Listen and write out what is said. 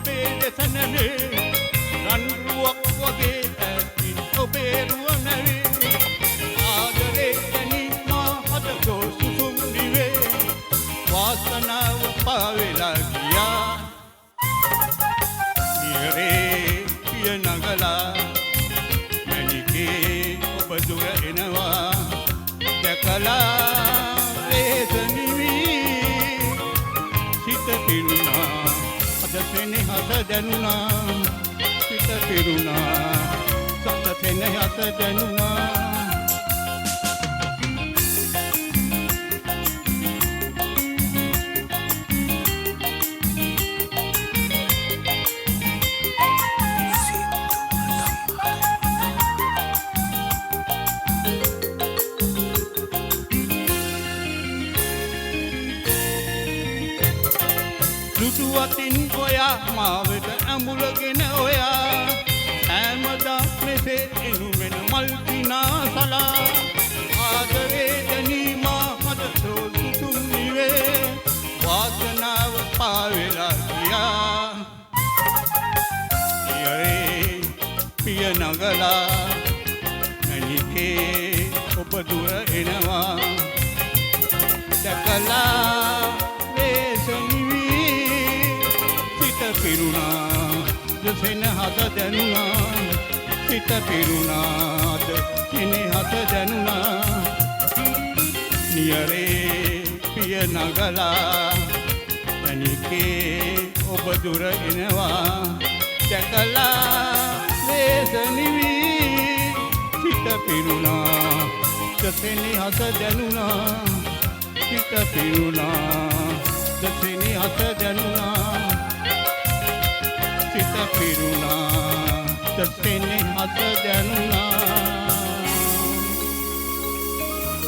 ඔබේ දෙසනනේ රන්රුවක් වගේ ඇතින් ඔබේ රුවනවේ ආදරේ ගැනීම හදතෝ සුසුම් නිවේ වාසනාව පාවෙලා ගියා නිරේ පිය නගලා මැණිකේ ඔබ දුර එනවා දැකලා වේස නිවි සිත පිරුණා අද සෙනෙහස දැනුණා සිත පිරුණා සත සෙනෙහස දැනුණා දුටුවතින් ඔයා මාවට ඇඹුලගෙන ඔයා හැමදා මෙසේ එනුවෙන මල් පිනාසලා ආදරේ දැනීම හදතෝ සුසුම් නිවේ වාසනාව පාවෙලා ගියා නිරේ පිය නගලා මැණිකේ ඔබ දුර එනවා දැකලා වේස නිවි සිත පිරුණා දෙසෙනෙහස දැනුණා සිත පිරුණාද සෙනෙහස දැනුණා නියරේ පිය නගලා මැණිකේ ඔබ දුර එනවා දැකලා වේස නිවි සිත පිරුණා දෙසෙනෙහස දැනුණා සිත පිරුණා දෙසෙනෙහස දැනුණා සිත පිරුණා දෙසෙනෙහස දැනුණා